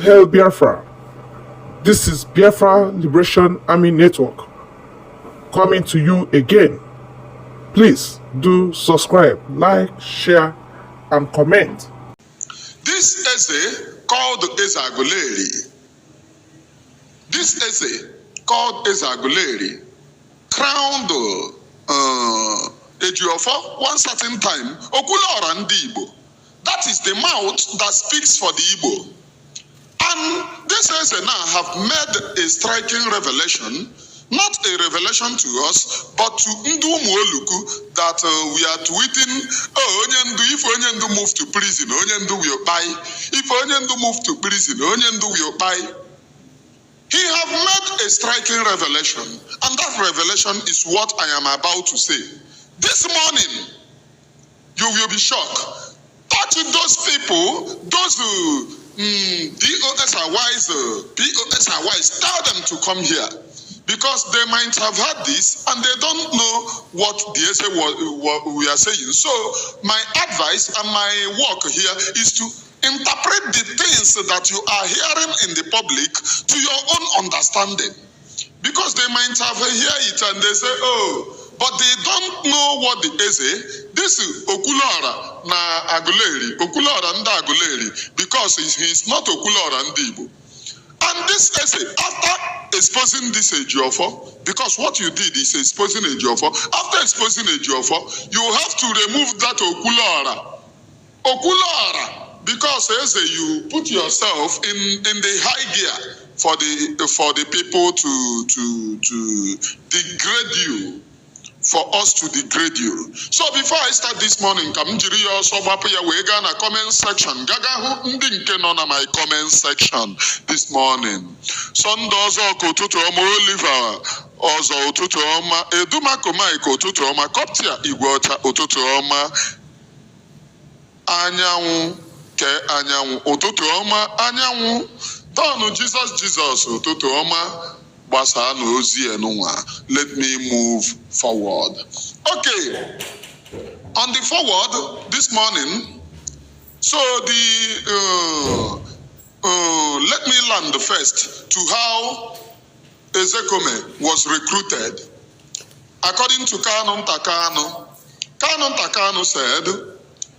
Hail Biafra! This is Biafra Liberation Army Network coming to you again. Please do subscribe, like, share, and comment. This essay called Aguilera. This essay called Aguilera crowned Ejiofor one certain time Okwuluora ndị Igbo. That is the mouth that speaks for the Igbo. And this essay now have made a striking revelation, not a revelation to us, but to Ndu Umuoluku, that we are tweeting, if Onyendu move to prison, Onyendu will buy. If Onyendu move to prison, Onyendu will buy. He have made a striking revelation, and that revelation is what I am about to say. This morning, you will be shocked. Talk to those people, those POS are wise, tell them to come here. Because they might have had this and they don't know what the essay we are saying. So my advice and my work here is to interpret the things that you are hearing in the public to your own understanding. Because they might have hear it and they say, but they don't know what the essay. This is Okwuluora na Aguilera, Okwuluora nda Aguilera, because he is not Okwuluora ndi Igbo. And this essay, after exposing this Ejiofor, because what you did is exposing Ejiofor, after exposing Ejiofor, you have to remove that Okwuluora, because essay you put yourself in the high gear for the people to degrade you. For us to degrade you. So before I start this morning, Kamjiri also na comment section. Gagahu ndinke nona my comment section this morning. Sundozo kotutu omo Oliver ozo otutu oma eduma komaiko otutu oma koptia igwota otutu oma anyanwu ke anyanwu otutu oma anyanwu donu Jesus otutu oma. Let me move forward. Okay. On the forward this morning, so let me land first to how Ezekome was recruited. According to Canon Takano said,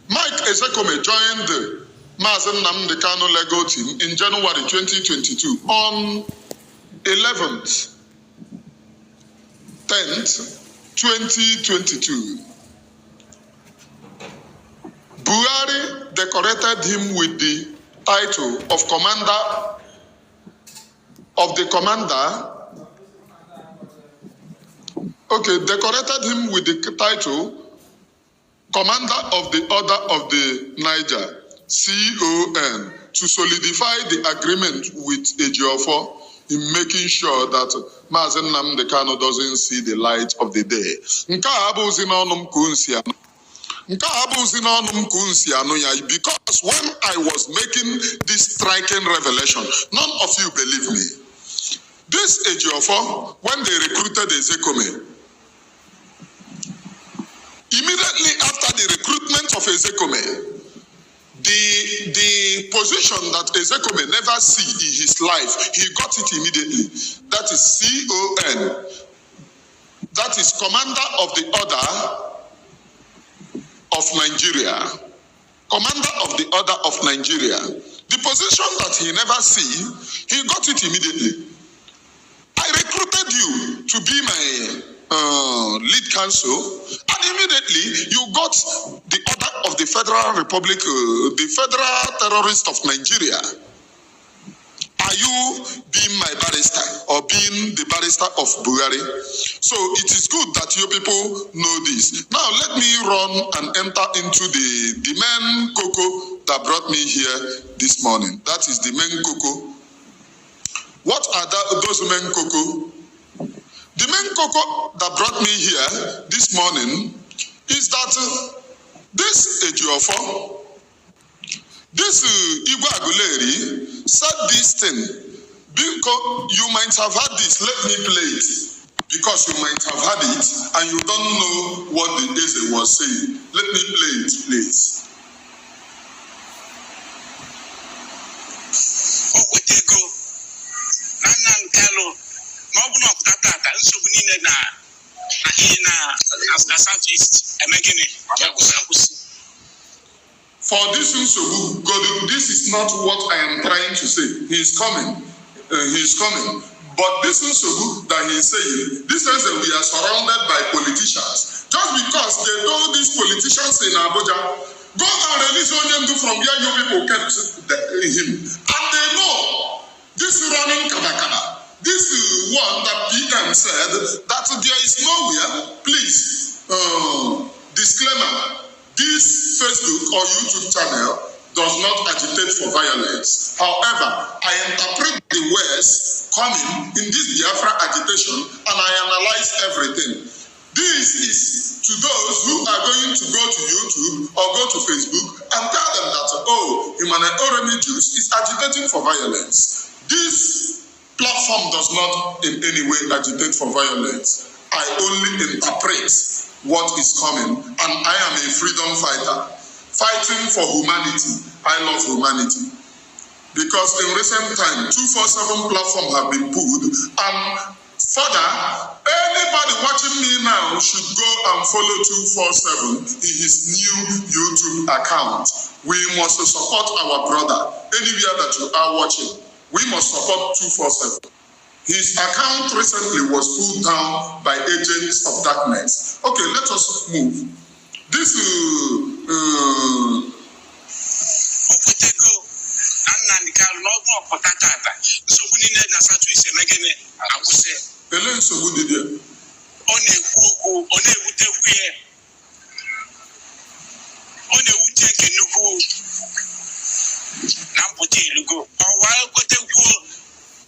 Mike Ezekome joined Mazen Nnamdi Kanu Lego team in January 2022 on 11th, 10th, 2022. Buhari decorated him with the title of Commander of the Commander. Okay, decorated him with the title Commander of the Order of the Niger, CON, to solidify the agreement with Ejiofor in making sure that Mazen Nnamdi Kanu doesn't see the light of the day. Because when I was making this striking revelation, none of you believe me. This Ejiofor, when they recruited Ezekome, immediately after the recruitment of Ezekome, the position that Ezekome never see in his life, he got it immediately. That is CON. That is Commander of the Order of Nigeria. Commander of the Order of Nigeria. The position that he never see, he got it immediately. I recruited you to be my lead counsel, and immediately you got the order of the Federal Republic, the Federal Terrorist of Nigeria. Are you being my barrister or being the barrister of Buhari? So it is good that you people know this. Now let me run and enter into the main cocoa that brought me here this morning. That is the main cocoa. What are those main cocoa? The main cocoa that brought me here this morning is that this Ejiofor, this Igwe Aguilera said this thing because you might have had this. Let me play it because you might have had it and you don't know what the essay was saying. Let me play it, please. Oh, na Southeast emegene for this nsogbu. God, this is not what I am trying to say. He is coming. He is coming. But this nsogbu that he is saying, this says that we are surrounded by politicians. Just because they told these politicians in Abuja, go and release Onyendu from where you people kept him. And they know this running kabakaba. This one that PM said that there is nowhere, please, disclaimer, this Facebook or YouTube channel does not agitate for violence. However, I interpret the words coming in this Biafra agitation and I analyze everything. This is to those who are going to go to YouTube or go to Facebook and tell them that, oh, Emmanuel Oremi Jews is agitating for violence. This platform does not in any way agitate for violence. I only interpret what is coming, and I am a freedom fighter fighting for humanity. I love humanity because in recent time 247 platform have been pulled, and further anybody watching me now should go and follow 247 in his new YouTube account. We must support our brother anywhere that you are watching. We must support 247. His account recently was pulled down by agents of darkness. Okay, let us move. This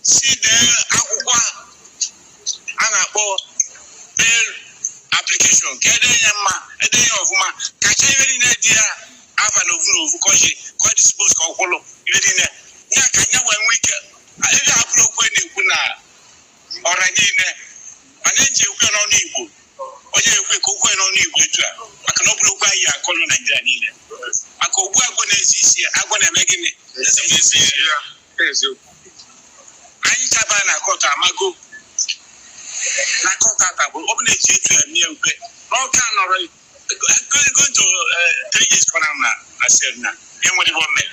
see the akwụkwọ a na-akpọ bail application ka edenye mma edenye ọfụma kacha ibe niile dị ya ava n'ofu kọji ka ọ dispose ka ọkwụlụ ibe niile ya ka nya wee nwee ike ebe abụrụ okwu na-ekwu na ọra niile mana eji ekwe n'ọnụ Igbo onye ekwe ka okwe n'ọnụ Igbo etu a maka na ọ bụrụ okwu anyị akọlụ Naịjirịa niile maka ogbu agwọ na-esi isi ya agwọ na-eme gịnị esi ya eziokwu anyị chaba na kọta amago na kọta tabụ ọ bụla eji etu eme ube n'ọka nọrọ going to 3 years kọna na sel na enwere ibe ome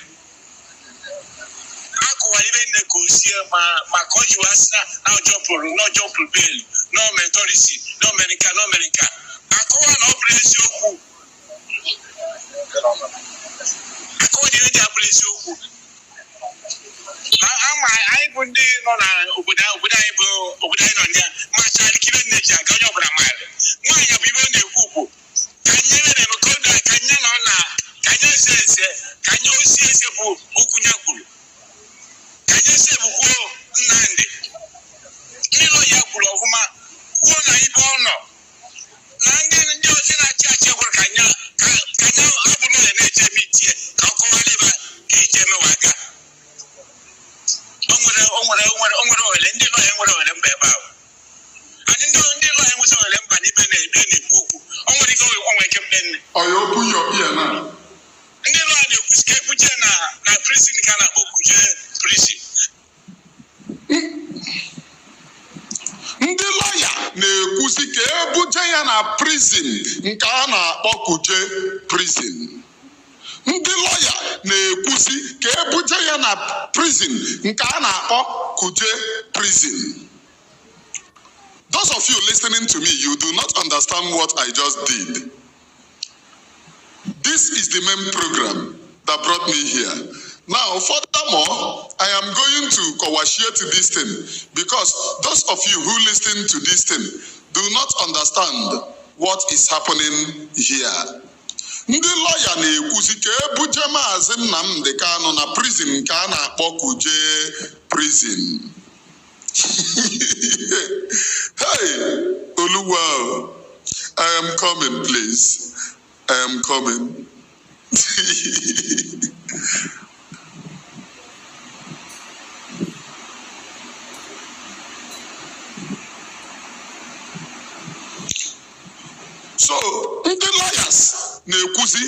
akụwara ibe nne ka o sie ma ka ọ jiwa asị na ọjọpụrụ belu na ometorisi na omerika akụwa na ọ bụrụ eziokwu akụwa na ihe dị abụrụ eziokwu ama anyị bụ ndị nọ na obodo anyị bụ obodo anyị nọ ya machara kibe nneji aga onye ọbụla maara nwaanyị bụ ibe ọ na-ekwu bụ ka nye mere ka ọ ka nye nọ na ka nye eze ka nye osi eze bụ okwu ya kwuru ka nye eze bụ kwuo Nnamdị ndị nọ ya kwuru ọfụma kwuo na ibe ọ nọ na ndị ozi na-achị achị kwuru ka nye abụrụ ya na-eje mitie ka ọ kọwara ebe ka ije mewa aka o nwere ohere ndị lọya nwere ohere mba ebe ahụ anyị ndị lọya nwere ohere mba n'ibe na-ekwu okwu o nwere ike onwe ike mbe nne ndị lọya na-ekwusi ka ebuje na prison ka a na-akpọ kuje prison. ndị lọya na-ekwusi ka ebuje ya na prison nke a na-akpọ kuje prison. Ndị lọya na-ekwusi ka ebuje ya na prison nke a na-akpọ kuje prison. Those of you listening to me, you do not understand what I just did. This is the main program that brought me here. Now, furthermore, I am going to coagulate this thing because those of you who listen to this thing do not understand what is happening here. Ndị lọya na-ekwusi ka ebuje Maazị Nnamdị Kanụ na prison nke a na-akpọ kuje prison. Hey, Oluwa, I am coming, please. I am coming. So, ndị lawyers na-ekwuzi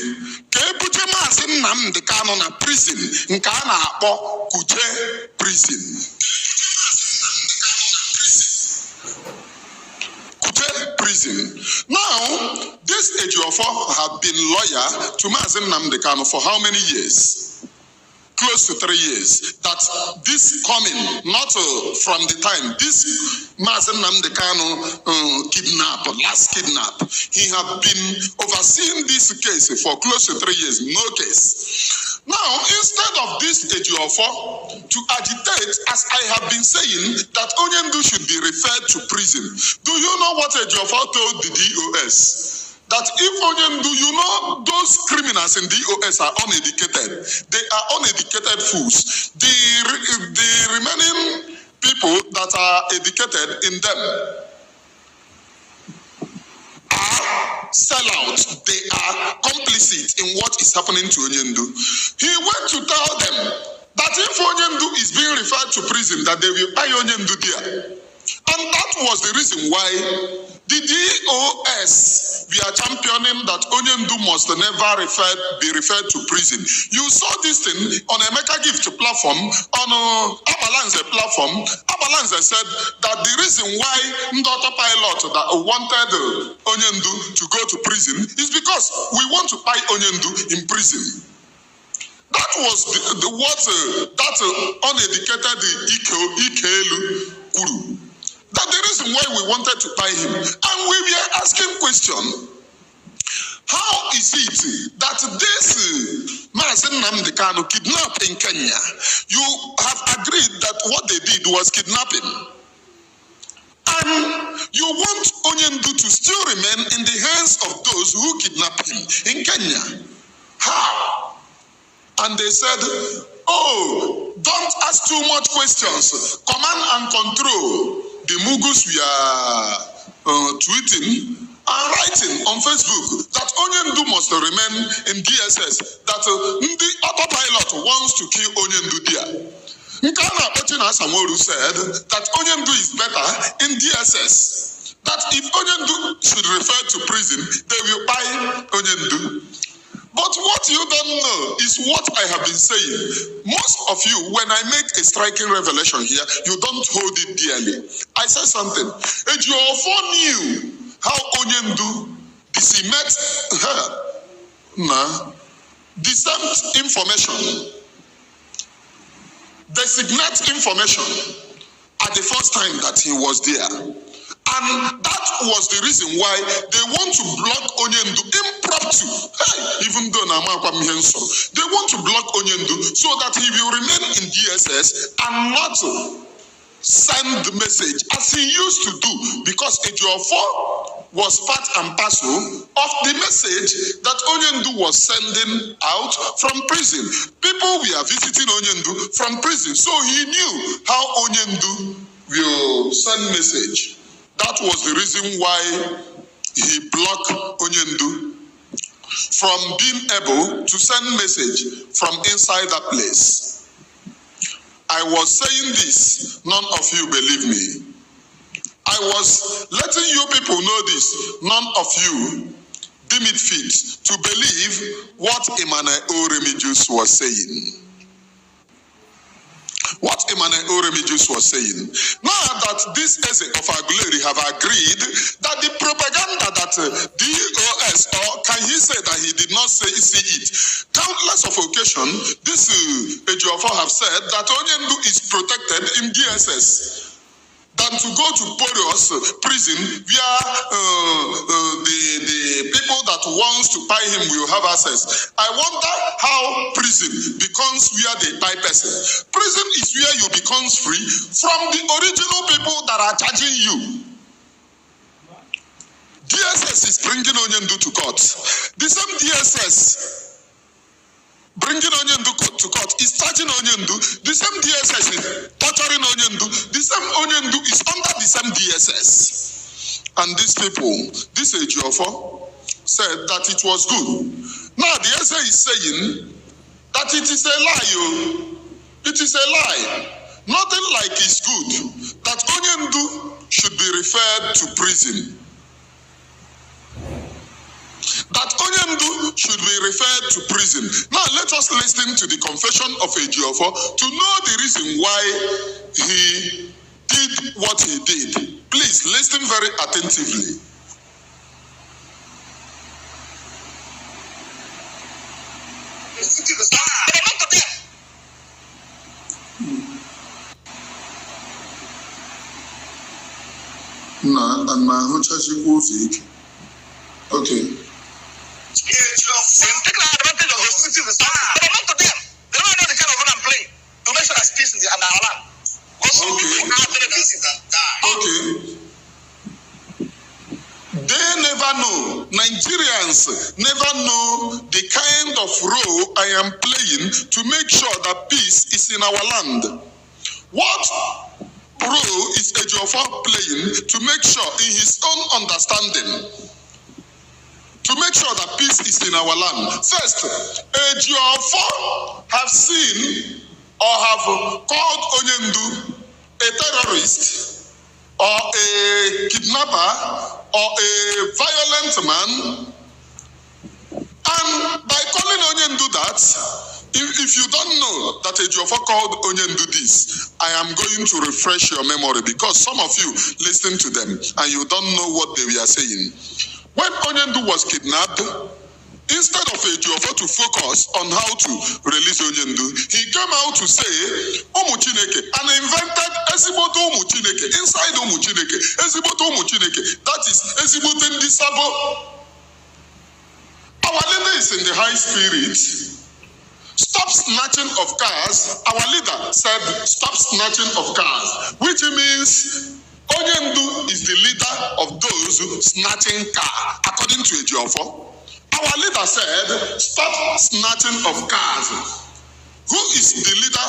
ka ebuje Maazị Nnamdị Kanụ na prison nke a na-akpọ kuje prison. prison. Now, this Ejiofor have been lawyer to Mazi Nnamdi Kanu for how many years? Close to 3 years. That this coming, not from the time this Mazi Nnamdi Kanu last kidnap, he have been overseeing this case for close to 3 years, no case. Now, instead of this Ejiofor to agitate, as I have been saying, that Onyendu should be referred to prison. Do you know what Ejiofor told the DOS? That if Onyendu, you know, those criminals in DOS are uneducated. They are uneducated fools. The remaining people that are educated in them are sellouts. They are complicit in what is happening to Onyendu. He went to tell them that if Onyendu is being referred to prison, that they will buy Onyendu there. And that was the reason why the DOS, we are championing that Onyendu must never be referred to prison. You saw this thing on a Emeka Gift platform, on Abalanze platform. Abalanze said that the reason why Ndota Pilot that wanted Onyendu to go to prison is because we want to buy Onyendu in prison. That was that uneducated Ikelu Kuru. That's the reason why we wanted to buy him. And we were asking question, how is it that this Mazi Nnamdi Kanu kidnapped in Kenya, you have agreed that what they did was kidnapping, and you want Onyendu to still remain in the hands of those who kidnapped him in Kenya? How? And they said, oh, don't ask too much questions. Command and control. The Mugus we are tweeting and writing on Facebook that Onyendu must remain in DSS, that the autopilot wants to kill Onyendu there. Nkana Otina Samoru said that Onyendu is better in DSS, that if Onyendu should refer to prison, they will buy Onyendu. But what you don't know is what I have been saying. Most of you, when I make a striking revelation here, you don't hold it dearly. I said something. Ejiofor knew how Onyendu designate information at the first time that he was there. And that was the reason why they want to block Onyendu impromptu. Hey, even though they want to block Onyendu so that he will remain in DSS and not send the message as he used to do, because Ejiofor was part and parcel of the message that Onyendu was sending out from prison. People were visiting Onyendu from prison, so he knew how Onyendu will send message. That was the reason why he blocked Onyendu from being able to send message from inside that place. I was saying this, none of you believe me. I was letting you people know this, none of you deem it fit to believe what Emmanuel Remigius was saying. What Emmanuel Remigius was saying. Now that this essay of Aguilera have agreed that the propaganda that DOS, or can he say that he did not see it? Countless of occasions, this Ejiofor have said that Onyendu is protected in DSS than to go to porous prison where the people that wants to buy him will have access. I wonder how prison becomes where they buy person. Prison is where you becomes free from the original people that are charging you. DSS is bringing Onyendu to court. The same DSS bringing Onyendu to court is charging Onyendu. The same DSS is torturing Onyendu. The same Onyendu is under the same DSS. And these people, this Ejiofor, said that it was good. Now the essay is saying that it is a lie. It is a lie. Nothing like it's good that Onyendu should be referred to prison. That Onyendu should be referred to prison. Now let us listen to the confession of Ejiofor to know the reason why he did what he did. Please listen very attentively. and my Hochachikuzi. Okay. Taking advantage of hostility to but not to them. They don't know the kind of role I'm playing to make sure there's peace in our land. Okay. They never know, Nigerians never know the kind of role I am playing to make sure that peace is in our land. What role is Ejiofor playing to make sure, in his own understanding, to make sure that peace is in our land? First, Ejiofor have seen or have called Onyendu a terrorist or a kidnapper or a violent man. And by calling Onyendu that, if you don't know that Ejiofor called Onyendu this, I am going to refresh your memory, because some of you listen to them and you don't know what they were saying. When Onyendu was kidnapped, instead of Ejiofor to focus on how to release Onyendu, he came out to say, Umu Chineke, and invented Ezigbote Umu Chineke, inside Umu Chineke, Ezigbote Umu Chineke, that is Ezigbote Ndisabo. Our leader is in the high spirit. Stop snatching of cars. Our leader said, stop snatching of cars, which means Onyendu is the leader of those snatching car, according to Ejiofor. Our leader said, stop snatching of cars. Who is the leader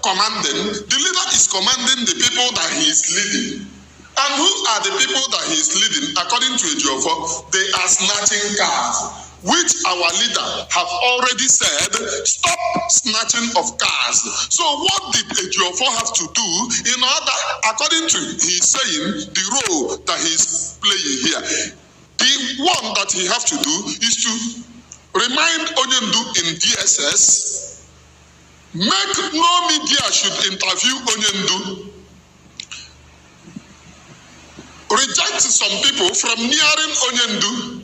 commanding? The leader is commanding the people that he is leading. And who are the people that he is leading? According to Ejiofor, they are snatching cars, which our leader have already said, stop snatching of cars. So what did Ejiofor have to do in order, according to his saying, the role that he is playing here? The one that he have to do is to remind Onyendu in DSS, make no media should interview Onyendu, reject some people from nearing Onyendu.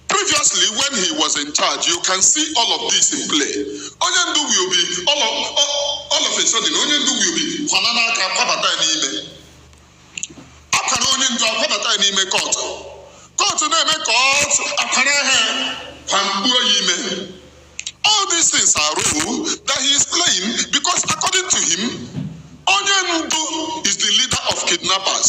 Previously, when he was in charge, you can see all of this in play. Onyendu will be, all of a sudden, Onyendu will be, court. All these things are role that he is playing, because according to him, Onyendu is the leader of kidnappers.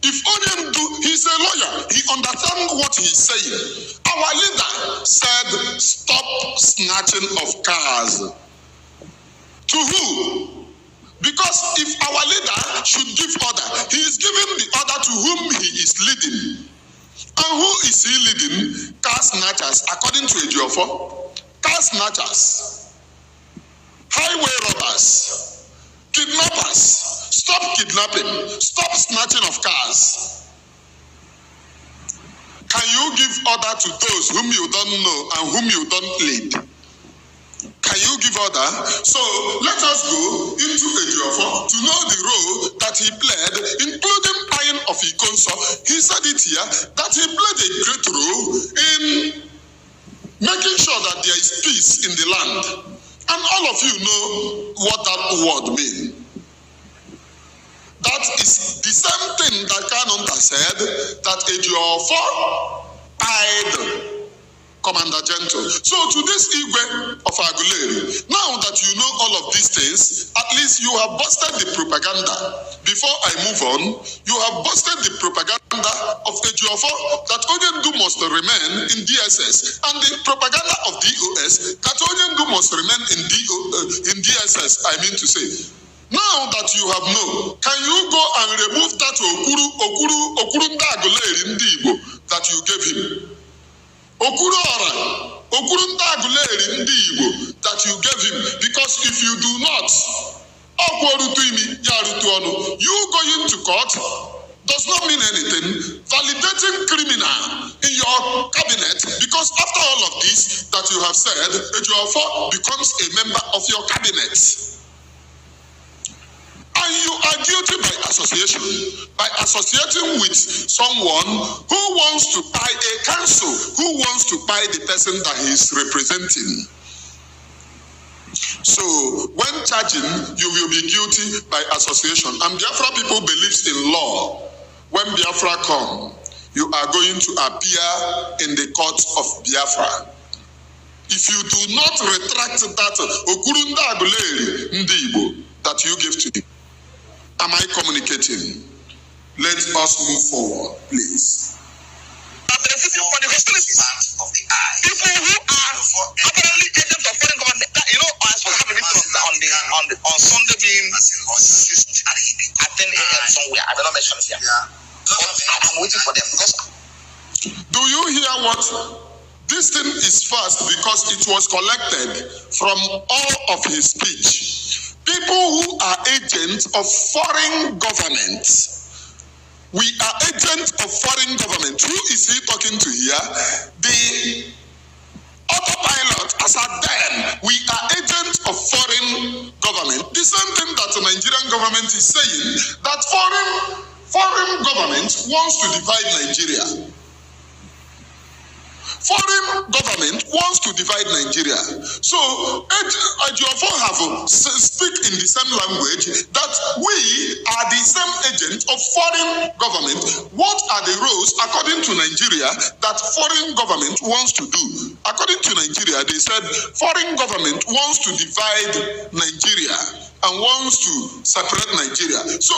If Onyendu, he's a lawyer, he understands what he's saying. Our leader said, stop snatching of cars. To who? Because if our leader should give order, he is giving the order to whom he is leading. And who is he leading? Car snatchers, according to Ejiofor. Car snatchers, highway robbers, kidnappers. Stop kidnapping. Stop snatching of cars. Can you give order to those whom you don't know and whom you don't lead? Can you give order? So let us go into Ejiofor to know the role that he played, including buying of Ikonso. He said it here that he played a great role in making sure that there is peace in the land. And all of you know what that word means. That is the same thing that Kanonda said, that Ejiofor pied Commander Gentle. So to this Igwe of Aguilera, now that you know all of these things, at least you have busted the propaganda. Before I move on, you have busted the propaganda of Ejiofor that Onyendu must remain in DSS, and the propaganda of DOS that Onyendu must remain in DSS, I mean to say. Now that you have known, can you go and remove that Okuru Aguilera that you gave him? Okuru Nda Aguilera that you gave him, because if you do not, you going to court does not mean anything. Validating criminal in your cabinet, because after all of this that you have said, Ejiofor becomes a member of your cabinet. And you are guilty by association, by associating with someone who wants to buy a council, who wants to buy the person that he is representing. So when charging, you will be guilty by association. And Biafra people believes in law. when Biafra come, you are going to appear in the court of Biafra. If you do not retract that Okurunda Aguilera Ndibo that you give to him, am I communicating? Let us move forward, please. Benefiting for the hostilities of the eye. People who are apparently agents of foreign government. I saw have a video on Sunday being at 10 a.m. somewhere. I don't know mention it here. I'm waiting for them. Do you hear what? This thing is fast because it was collected from all of his speech. People who are agents of foreign governments. We are agents of foreign government. Who is he talking to here? The autopilot, as at then, we are agents of foreign government. The same thing that the Nigerian government is saying, that foreign government wants to divide Nigeria. Foreign government wants to divide Nigeria. So, Ejiofor have speak in the same language that we are the same agent of foreign government. What are the roles, according to Nigeria, that foreign government wants to do? According to Nigeria, they said foreign government wants to divide Nigeria and wants to separate Nigeria. So,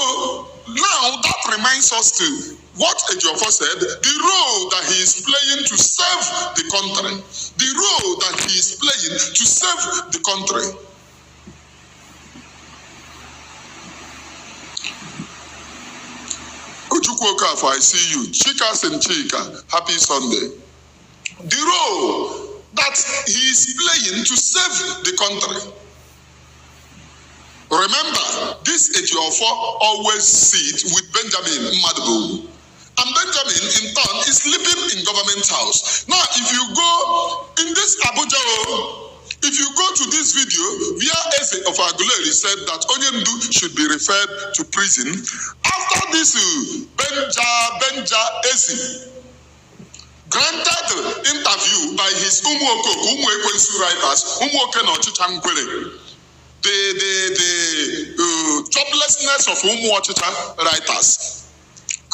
now that reminds us to what Ejiofor said, the role that he is playing to serve the country. The role that he is playing to serve the country. Ojukwu, I see you. Chika and Chika, happy Sunday. The role that he is playing to serve the country. Remember, this Ejiofor always sit with Benjamin Madibu. And Benjamin, in turn, is living in government house. Now, if you go in this Abuja, if you go to this video, where Eze of Aguilera said that Onyemdu should be referred to prison, after this Benja Eze granted interview by his Umuekwensu writers, Umuoke no Chichangwele, the joblessness of Umuochicha writers.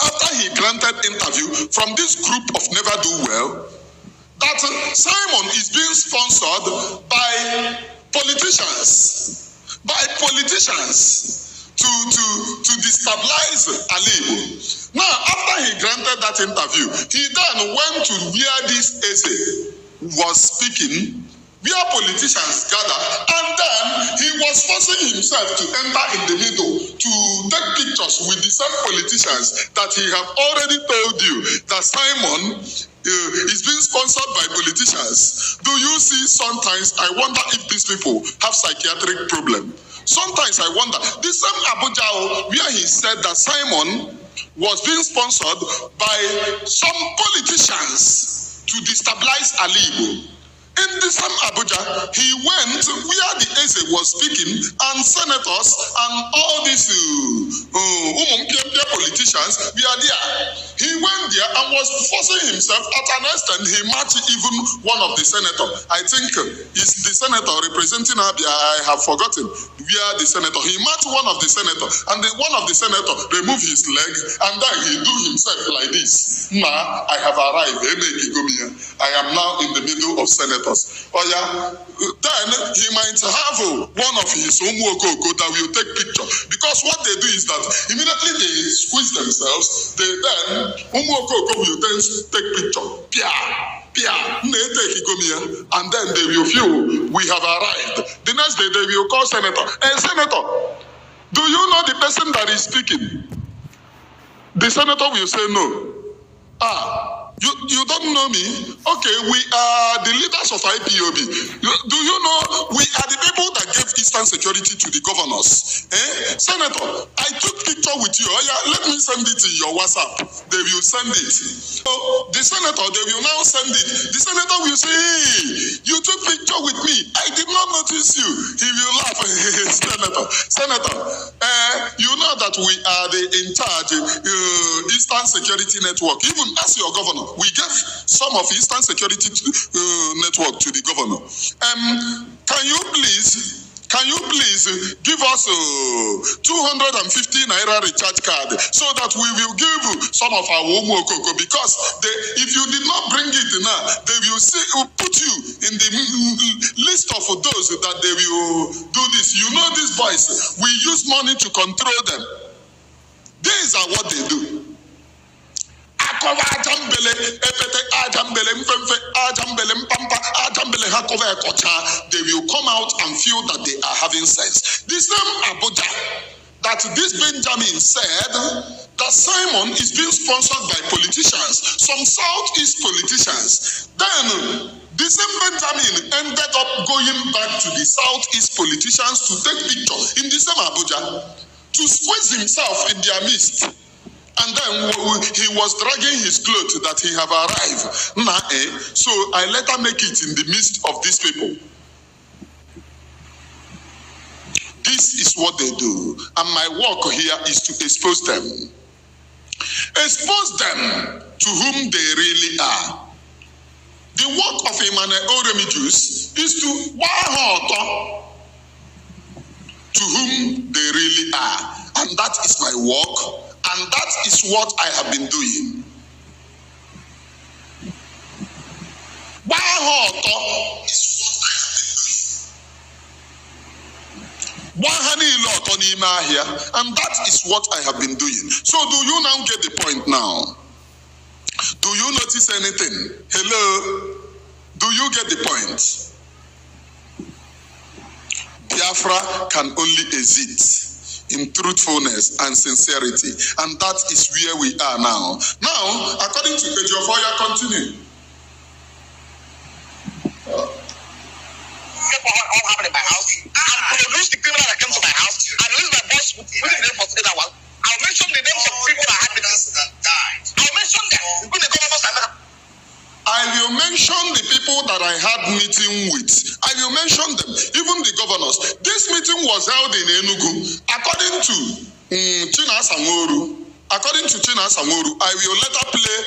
After he granted interview from this group of Never Do Well, that Simon is being sponsored by politicians to destabilize Alibu. Now, after he granted that interview, he then went to where this essay was speaking, where politicians gather, and then he was forcing himself to enter in the middle to take pictures with the same politicians that he have already told you that Simon is being sponsored by politicians. Do you see, sometimes I wonder if these people have psychiatric problem. Sometimes I wonder, the same Abuja where he said that Simon was being sponsored by some politicians to destabilize Alibu. In the same Abuja, he went where the Eze was speaking, and senators and all these politicians were there. He went there and was forcing himself. At an extent, he matched even one of the senators. I think it's the senator representing Abia. I have forgotten where the senator. He matched one of the senators, and one of the senators removed his leg, and then he do himself like this. Now I have arrived. I am now in the middle of senators. Oh yeah, then he might have one of his umuokoko that will take picture, because what they do is that immediately they squeeze themselves, they then umuokoko will then take picture, and then they will feel we have arrived. The next day they will call senator. Hey senator, do you know the person that is speaking? The senator will say no. You don't know me? Okay, we are the leaders of IPOB. Do you know we are the people that gave Eastern security to the governors? Senator, I took picture with you. Oh, yeah, let me send it in your WhatsApp. They will send it. So the senator, they will now send it. The senator will say, hey, you took picture with me. I did not notice you. He will laugh. Senator, you know that we are the in charge Eastern Security Network. Even as your governor, we gave some of Eastern Security Network to the governor. Can you please can you please give us 250 naira recharge card so that we will give some of our Omokoko, because if you did not bring it now, they will put you in the list of those that they will do this. You know these boys, we use money to control them. These are what they do. They will come out and feel that they are having sense. The same Abuja that this Benjamin said that Simon is being sponsored by politicians, some Southeast politicians. Then the same Benjamin ended up going back to the Southeast politicians to take pictures in the same Abuja to squeeze himself in their midst. And then he was dragging his clothes that he have arrived. So I let her make it in the midst of these people. This is what they do. And my work here is to expose them. Expose them to whom they really are. The work of Emmanuel Oremijuice is to whom they really are. And that is my work. And that is what I have been doing. And that is what I have been doing. So do you now get the point now? Do you notice anything? Hello? Do you get the point? Biafra can only exist in truthfulness and sincerity. And that is where we are now. Now, according to Ejiofor, continue. All happened in my house. I'll produce the criminal that came to my house. I'll use my boss within the name for either one. I'll mention the names of people that had meetings that died. I'll mention them. Including the governors. I will mention the people that I had meeting with. I will mention them, even the governors. This meeting was held in Enugu. According to Chinasa Nworu, I will later play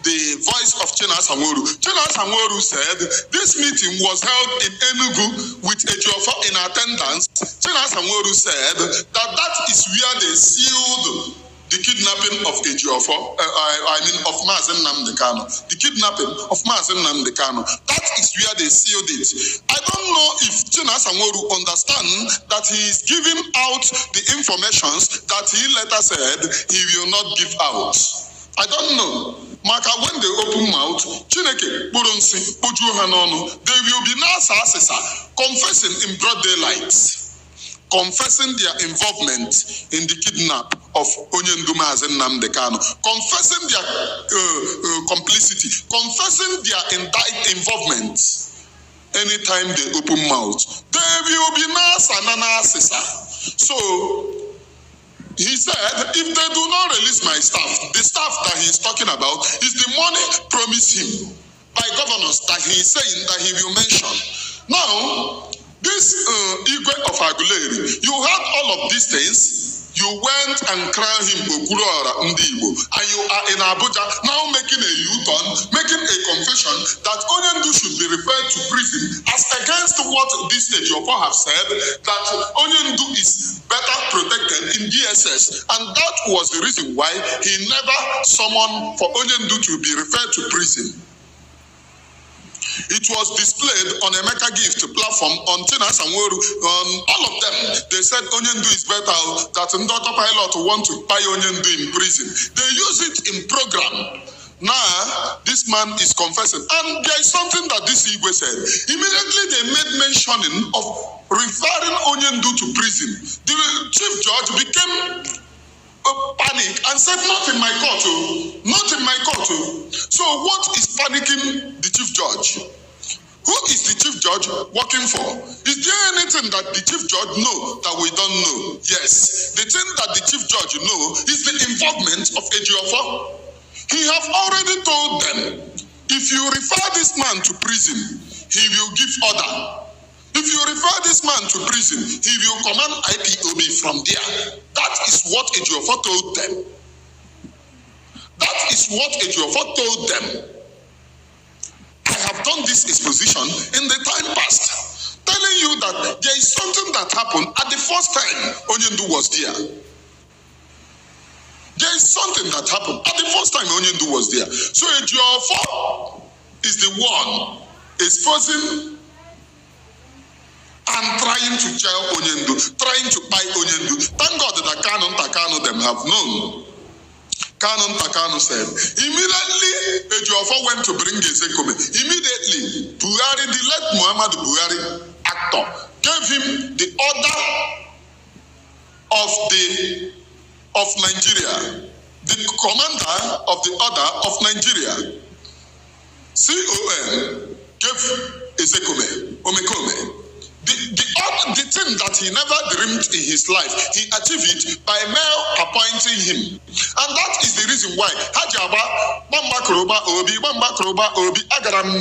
the voice of Chinasa Nworu. Chinasa Nworu said this meeting was held in Enugu with Ejiofor in attendance. Chinasa Nworu said that is where they sealed the kidnapping of Ejiofor, of Mazen Nnamdi Kanu. The kidnapping of Mazen Nnamdi Kanu. That is where they sealed it. I don't know if Chinasa Nworu understand that he is giving out the informations that he later said he will not give out. I don't know. Maka when they open mouth, Chineke, Burunsi, Ujuhanonu, they will be Nasa confessing in broad daylight. Confessing their involvement in the kidnap of Onyendu Mazen Nnamdi Kanu, confessing their complicity, confessing their involvement. Anytime they open mouth, they will be nasa. So he said, if they do not release my staff, the staff that he is talking about is the money promised him by governors that he is saying that he will mention. Now, this Igwe of Aguilera, you had all of these things. You went and crowned him Okuruora Ndibo, and you are in Abuja now making a U-turn, making a confession that Onyendu should be referred to prison as against what this Ejiofor have said, that Onyendu is better protected in DSS, and that was the reason why he never summoned for Onyendu to be referred to prison. It was displayed on a Mecca Gift platform on Chinasa Nworu, on all of them. They said Onyendu is better, that Ndota Pilot want to buy Onyendu in prison. They use it in program. Now, this man is confessing. And there is something that this Igwe said. Immediately they made mentioning of referring Onyendu to prison. The chief judge became panic and said, not in my court, not in my court. So what is panicking the chief judge? Who is the chief judge working for? Is there anything that the chief judge know that we don't know? Yes. The thing that the chief judge know is the involvement of Ejiofor. He have already told them, if you refer this man to prison, he will give order. If you refer this man to prison, he will command IPOB from there. That is what Ejiofor told them. That is what Ejiofor told them. I have done this exposition in the time past, telling telling you that there is something that happened at the first time Onyendu was there. There is something that happened at the first time Onyendu was there. So Ejiofor is the one exposing and trying to jail Onyendu, trying to buy Onyendu. Thank God that Takano them have known. Takano said, immediately Ejiofor went to bring Ezekome. Immediately, Buhari, the late Muhammad Buhari actor, gave him the order of Nigeria, the commander of the order of Nigeria. CON gave Ezekome, Omekome. The thing that he never dreamed in his life, he achieved it by mere appointing him. And that is the reason why Hajaba, Bamba Kroba Obi, Agaram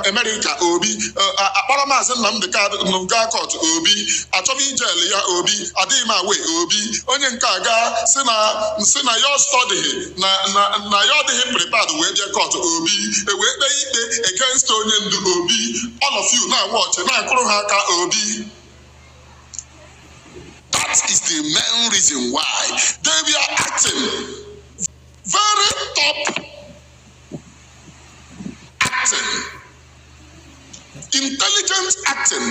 America Obi, Aparamazan Namdeka Nuga Court Obi, Atomi Jelia Obi, Adema Way Obi, Onyenkaga, Sina your study, na your day prepared with your court Obi, against Onyendu Obi, all of you now watch, now Kurohaka Obi. That is the main reason why they were acting very top acting, intelligent acting,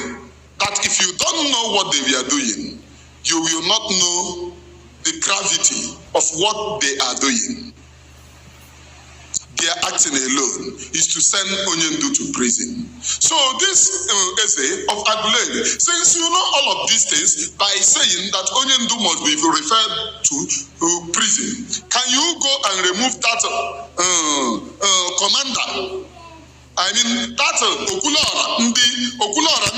that if you don't know what they were doing, you will not know the gravity of what they are doing. Their acting alone is to send Onyendu to prison. So this essay of Aguilera, since you know all of these things by saying that Onyendu must be referred to prison, can you go and remove that commander? I mean, that Okulora Aguilera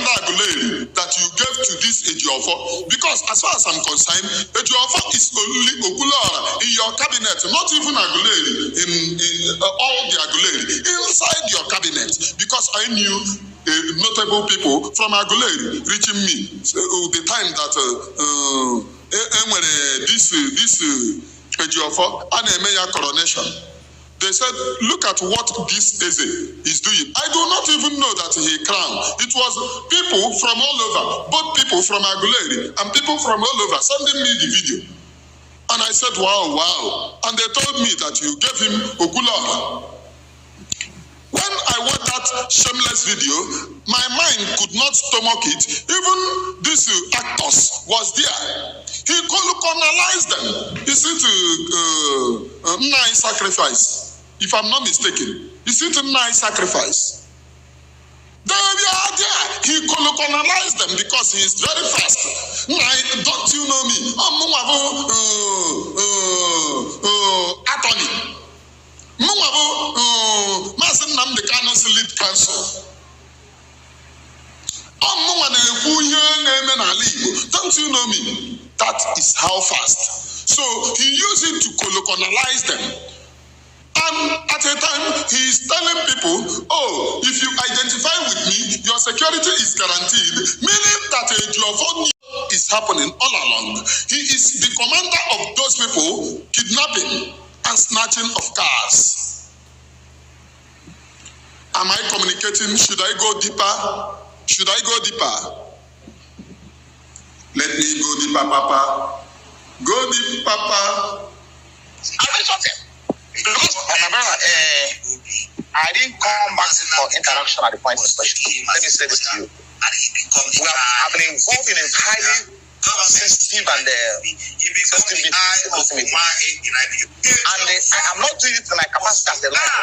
that you gave to this Ejiofor, because as far as I'm concerned, Ejiofor is only Okulora in your cabinet, not even Aguilera in all the Aguilera inside your cabinet, because I knew notable people from Aguilera reaching me the time that this Ejiofor and Emeya coronation. They said, look at what this Eze is doing. I do not even know that he crowned. It was people from all over, both people from Aguilera and people from all over sending me the video. And I said, wow. And they told me that you gave him Okulora. When I watched that shameless video, my mind could not stomach it. Even these actors was there. He colonized them. Is it nice sacrifice? If I'm not mistaken, is it a nice sacrifice? They are there. He colonized them because he is very fast. Don't you know me? Attorney. Master Namdekano's lead counsel. Don't you know me? That is how fast. So he used it to colonize them. And at a time, he is telling people, oh, if you identify with me, your security is guaranteed, meaning that a Ejiofor is happening all along. He is the commander of those people kidnapping and snatching of cars. Am I communicating? Should I go deeper? Should I go deeper? Let me go deeper, Papa. Go deep, Papa. Because I didn't come back for interaction at the point of question. Let me say this to you. I've been involved in a highly sensitive and sensitive meeting. And I'm not doing it in my capacity as a lawyer.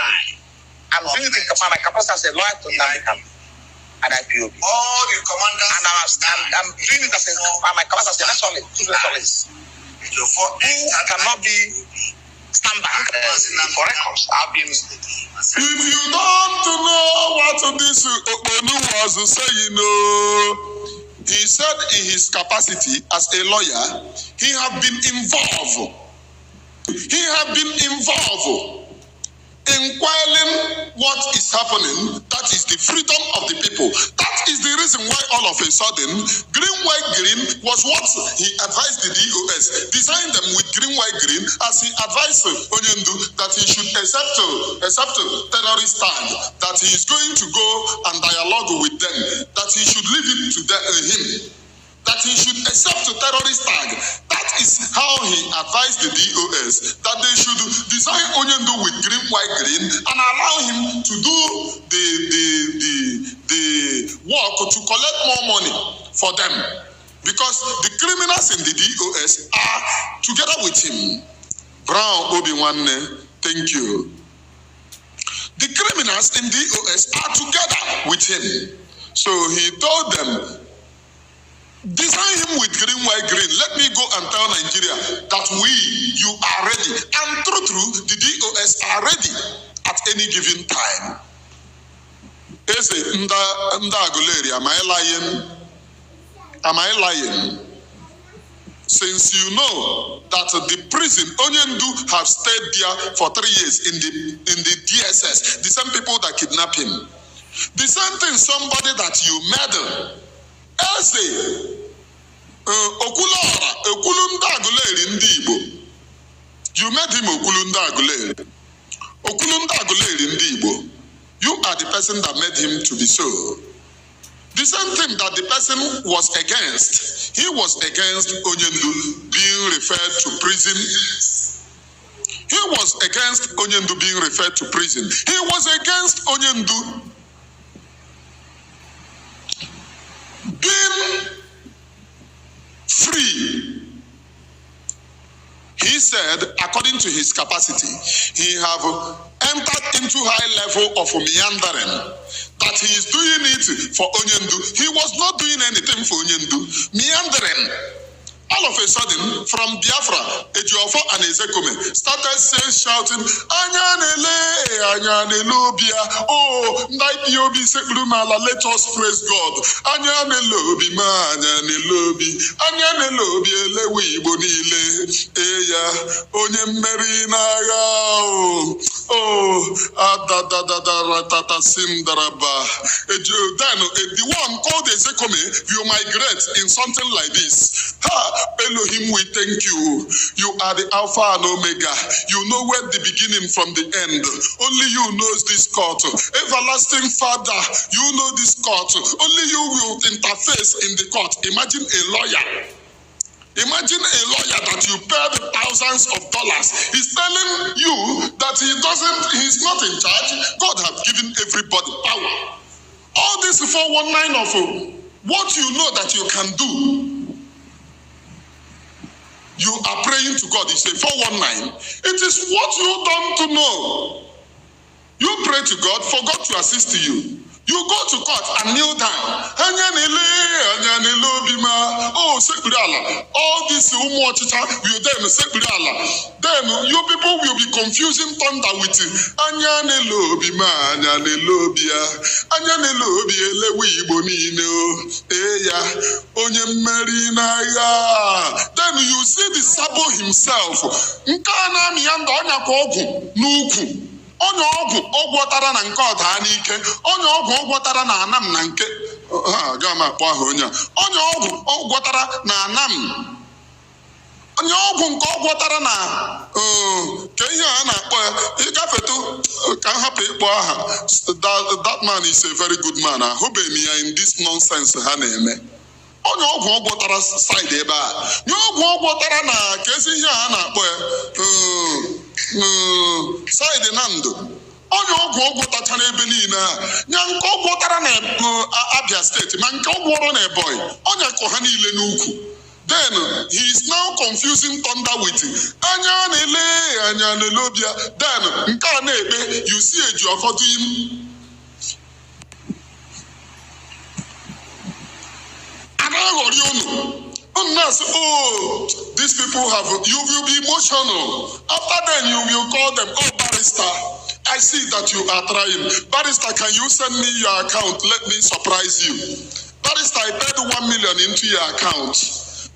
I'm doing it in my capacity as a lawyer to Namdekan and IPOB. All the commanders. And I'm doing it as my capacity as a nationalist. Who cannot be stand back for records. I've been. If you don't know what this Okpenu was saying, he said in his capacity as a lawyer, he have been involved. He have been involved in quelling what is happening. That is the freedom of the people. That is the reason why all of a sudden, green, white, green was what he advised the DOS. Design them with green, white, green as he advised Onyendu that he should accept terrorist tag, that he is going to go and dialogue with them, that he should leave it to him, that he should accept a terrorist tag. That is how he advised the DOS that they should design Onyendu with green, white, green and allow him to do the work to collect more money for them, because the criminals in the DOS are together with him. Brown Obi-Wan, thank you. The criminals in DOS are together with him. So he told them, design him with green, white, green. Let me go and tell Nigeria that you are ready. And true, the DOS are ready at any given time. Ese nda Aguilera, am I lying? Since you know that the prison Onyendu have stayed there for 3 years in the DSS, the same people that kidnapped him, the same thing somebody that you murder, Eze Okulunda Aguilera ndị Igbo. You made him Okulunda Aguilera. Okulunda Aguilera ndị Igbo. You are the person that made him to be so. The same thing that the person was against. He was against Onyendu being referred to prison. He was against Onyendu being referred to prison. He was against Onyendu being free. He said, according to his capacity, he have entered into high level of meandering, that he is doing it for Onyendu. He was not doing anything for Onyendu. Meandering. All of a sudden, from Biafra, Ejiofor and Ezekome started shouting, Anya Nelobia, oh, Naipob Sekulumala, let us praise God. Anya Nelobi, Anya Nelobi, Elewi Bonile, Eya, Onye Merinaga, oh, Ratata Simdaraba. Then the one called Ezekome, you migrate in something like this. Elohim, we thank you. You are the Alpha and Omega. You know where the beginning from the end. Only you knows this court. Everlasting Father, you know this court. Only you will interface in the court. Imagine a lawyer. Imagine a lawyer that you pay the thousands of dollars. He's telling you that he's not in charge. God has given everybody power. All this 419 of what you know that you can do. You are praying to God. You say 419. It is what you don't know. You pray to God for God to assist you. You go to court and kneel down. Oh, all this will then then you people will be confusing thunder with then you see the Sabo himself. Onye ọgwụ ọgwọtara na nke ọda n'ike, onye ọgwụ ọgwọtara na anam na nke ga ma akpọ ahụ onye onye ọgwụ ọgwọtara na anam, onye ọgwụ nke ọgwọtara na ka ihe a na-akpọ ịgafetu ka hapụ ịkpọ aha. That man is a very good man. Ahụbeghị ya in this nonsense ha na-eme. Onye ọgwụ ọgwọtara side ebe a, nye ọgwụ ọgwọtara na ka ezi ihe a na-akpọ side na ndụ. Onye ọgwụ ọgwọtachara ebe niile a, nya nke ọgwọtara na Abia steeti ma nke ọgwọrọ na Ebonyi, onye kọ ha niile n'ukwu. Then he is now confusing thunder with anya nelobia. Then nke a na-ebe, you see Ejiofor doing oh, these people have, you will be emotional. After then, you will call them, oh, barrister, I see that you are trying. Barrister, can you send me your account? Let me surprise you. Barrister, I paid 1 million into your account.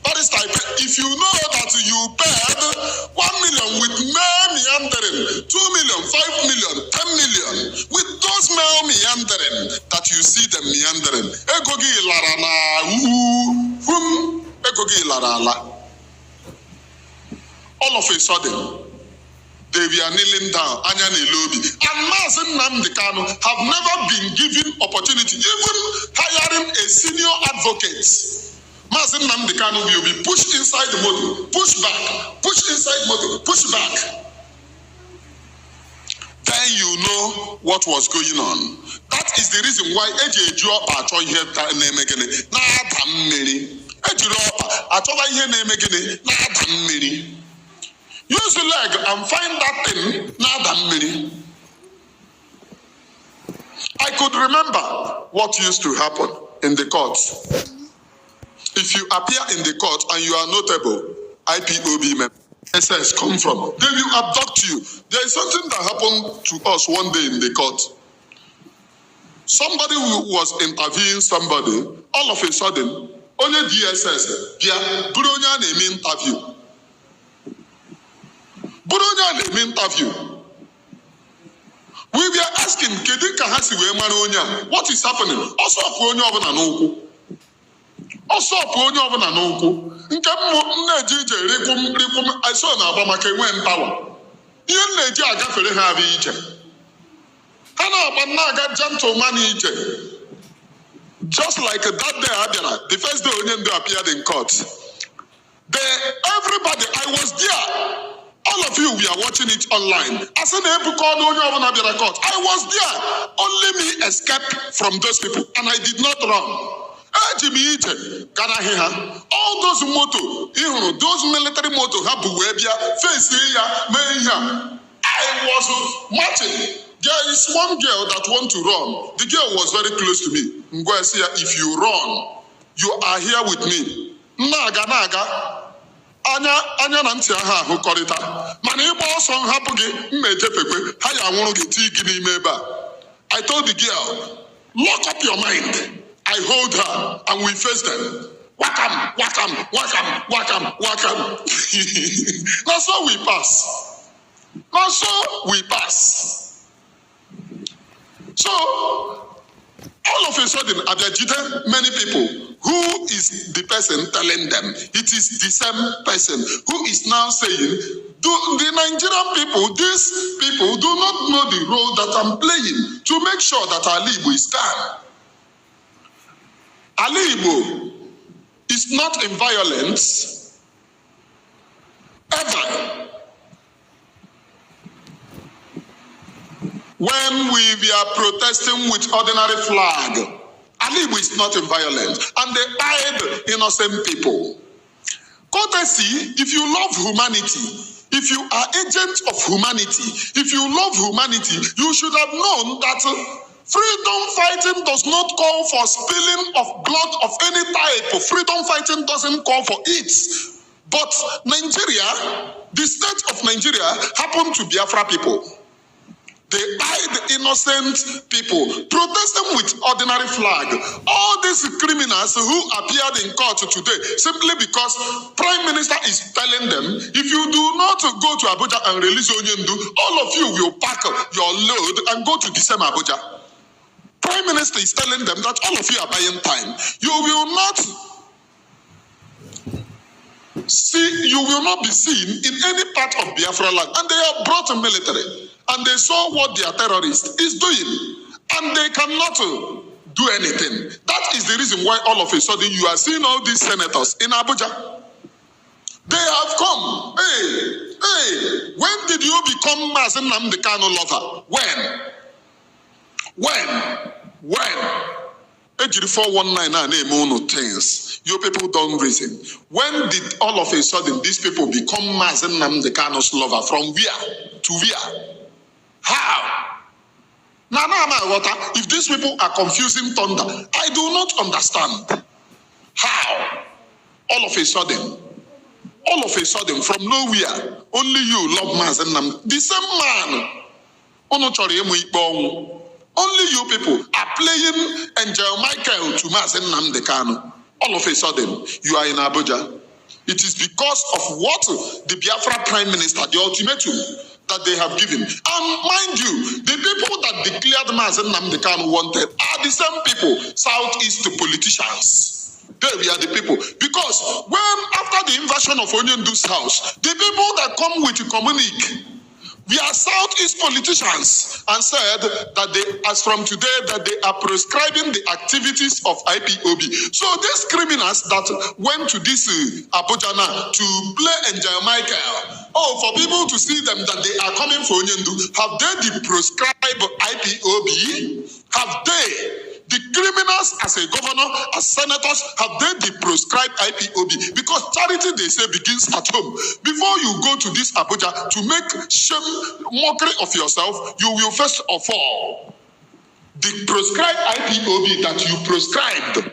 Barrister, if you know that you paid 1 million with meandering, 2 million, 5 million, 10 million, with those smell meandering that you see them meandering. Egogi lara na egogi lara ala. All of a sudden, they were kneeling down, Anya Nilobi. And Mazen Nnamdi Kanu have never been given opportunity, even hiring a senior advocate. Mazen Nnamdi Kanu will be pushed inside the motor, push back, push inside motor, push back. Then you know what was going on. That is the reason why Ejiofor'S here name again. Nadam Mary. Ejiofor'S here name again. Nadam Mary. Use your leg and find that thing. Nadam Mary. I could remember what used to happen in the courts. If you appear in the court and you are notable, IPOB member. SS come from. They will abduct you. There is something that happened to us one day in the court. Somebody who was interviewing somebody, all of a sudden, only DSS, Buronya name interview. Buronya name interview. We were asking, what is happening? Also, nke na-eji ije rikwum I saw na agba maka enwe mpawa ihe na-eji agafere ha abịa ije ha na-agba na-aga gentleman ije just like that day abịara the first day onye ndu appeared in court everybody I was there all of you we are watching it online as in ebuka onye ọbụla bịara court I was there only me escaped from those people and I did not run. All those moto, those military moto have facing I was marching. There is one girl that want to run. The girl was very close to me. If you run, you are here with me. Naga. Anya na ntị aha ahụ kọrịta. Mana ịgba ọsọ nhapụ gị mmejepekwe ha ya nwụrụ gị tii gị n'ime ebe a. I told the girl, lock up your mind. I hold her and we face them. Wakam. Now so we pass. So all of a sudden, Abiyajide, many people, who is the person telling them? It is the same person who is now saying, the Nigerian people, these people do not know the role that I'm playing to make sure that our Igbo is calm. Ali Igbo is not in violence ever. When we were protesting with ordinary flag, Ali Igbo is not in violence, and they died innocent people. Courtesy, if you love humanity, if you are agents of humanity, if you love humanity, you should have known that freedom fighting does not call for spilling of blood of any type. Freedom fighting doesn't call for it. But Nigeria, the state of Nigeria, happened to Biafra people. They died innocent people, protesting with ordinary flag. All these criminals who appeared in court today, simply because Prime Minister is telling them, if you do not go to Abuja and release Onyendu, all of you will pack your load and go to the same Abuja. Prime Minister is telling them that all of you are buying time. You will not be seen in any part of Biafra land. And they have brought a military. And they saw what their terrorist is doing. And they cannot do anything. That is the reason why all of a sudden you are seeing all these senators in Abuja. They have come. Hey, when did you become Mazen Nnamdi Kanu lover? When? Ejiofor'S things. You people don't reason. When did all of a sudden these people become Mazen Nnamdi Kanu's lover? From where to where? How? If these people are confusing thunder, I do not understand. How? All of a sudden, from nowhere, only you love Mazen Nnamdi. The same man. Only you people are playing Angel Michael to Mazen Nnamdi Kanu. All of a sudden, you are in Abuja. It is because of what the Biafra Prime Minister, the ultimatum, that they have given. And mind you, the people that declared Mazen Namdekan wanted are the same people, Southeast politicians. They are the people. Because when after the invasion of Onyendu's house, the people that come with communique, we are Southeast politicians, and said that they, as from today, that they are prescribing the activities of IPOB. So these criminals that went to this Abuja now to play Angel Michael, for people to see them that they are coming for Onyendu, have they prescribed IPOB? Have they? The criminals as a governor, as senators, have they prescribed IPOB? Because charity, they say, begins at home. Before you go to this Abuja to make shame, mockery of yourself, you will first of all the prescribed IPOB that you prescribed.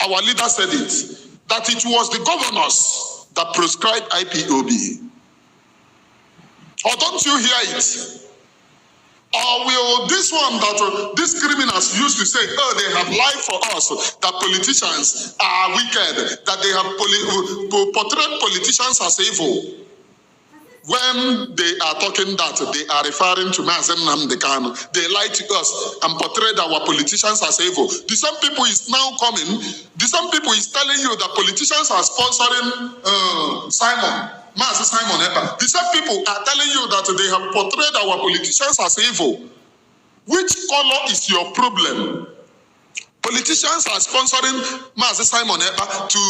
Our leader said it, that it was the governors that prescribed IPOB. Or don't you hear it? Or will this one that these criminals used to say, they have lied for us, that politicians are wicked, that they have portrayed politicians as evil. When they are talking that, they are referring to Mazen Namdekan. They lied to us and portrayed our politicians as evil. The same people is now coming, the same people is telling you that politicians are sponsoring Simon Epa. The same people are telling you that they have portrayed our politicians as evil. Which color is your problem? Politicians are sponsoring Simon Epa to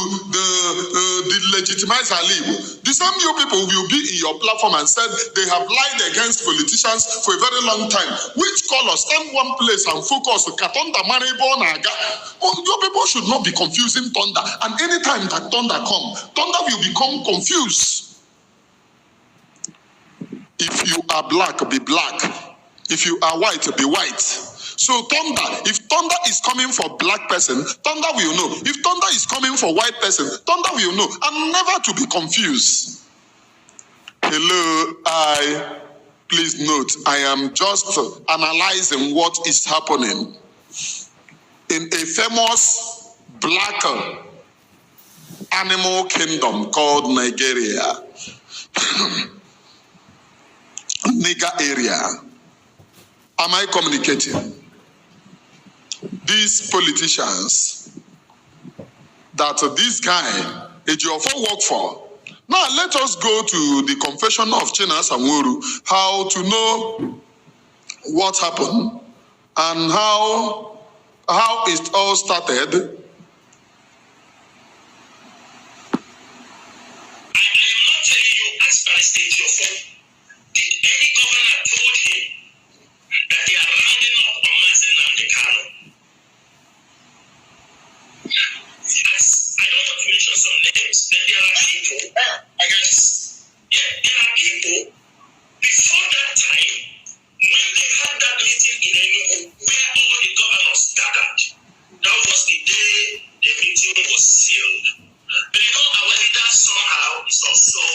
delegitimize Ali. The same you people will be in your platform and said they have lied against politicians for a very long time. Which color? Stand one place and focus. Katonda Maribo Naga. You people should not be confusing thunder. And anytime that thunder comes, thunder will become confused. If you are black, be black. If you are white, be white. So thunder, if thunder is coming for black person, thunder will know. If thunder is coming for white person, thunder will know. And never to be confused. Hello, please note, I am just analyzing what is happening in a famous black animal kingdom called Nigeria. Nigger area. Am I communicating? These politicians that this guy Ejiofor work for. Now let us go to the confession of China Samuru, how to know what happened and how it all started. I am not telling you as by Ejiofor. Did any governor told him that they are rounding up on Mazen Namdekan? As I don't want to mention some names, but there are people, I guess, there are people before that time, when they had that meeting in Enugu, where all the governors gathered, that was the day the meeting was sealed. But our leader somehow is also.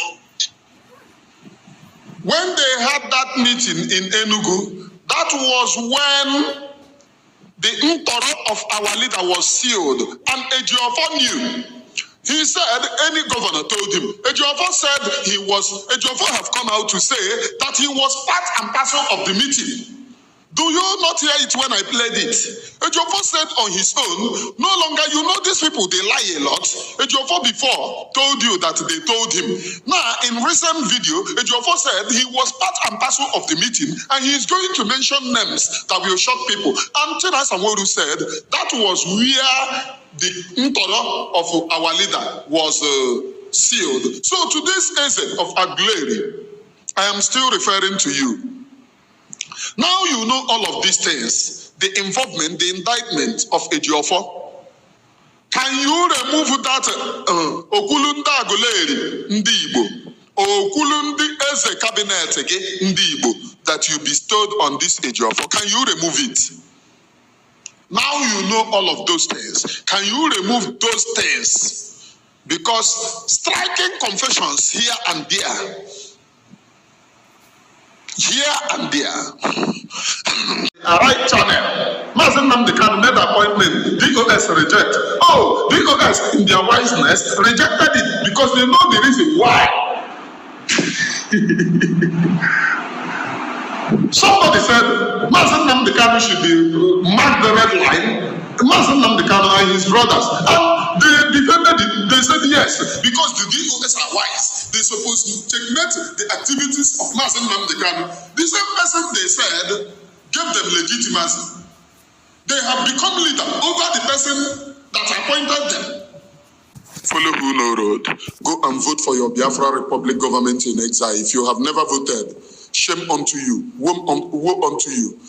When they had that meeting in Enugu, that was when the ntoro of our leader was sealed, and Ejiofor knew. He said, any governor told him. Ejiofor said Ejiofor have come out to say that he was part and parcel of the meeting. Do you not hear it when I played it? Ejiofor said on his own, no longer, you know these people, they lie a lot. Ejiofor before told you that they told him. Now, in recent video, Ejiofor said he was part and parcel of the meeting, and he is going to mention names that will shock people. And Chena Samuru said that was where the ntoro of our leader was sealed. So to this Eze of Aguilera, I am still referring to you. Now you know all of these things, the involvement, the indictment of Ejiofor. Can you remove that Okulunda Aguilera Ndi Igbo, Okulundi Eze cabinet Ndi Igbo that you bestowed on this Ejiofor? Can you remove it? Now you know all of those things. Can you remove those things? Because striking confessions here and there, a right channel. Mazen Namdekan made appointment. DOS reject. Oh, DOS in their wiseness rejected it because they know the reason why. Somebody said, Mazen Namdekano should be mark the red line. Mazen Namdekano and his brothers. And they defended it. They said yes, because the DOS are wise. They're supposed to checkmate the activities of Mazen Namdekano. The same person they said gave them legitimacy. They have become leader over the person that appointed them. Follow who no road. Go and vote for your Biafra Republic government in exile. If you have never voted, shame unto you, woe unto you.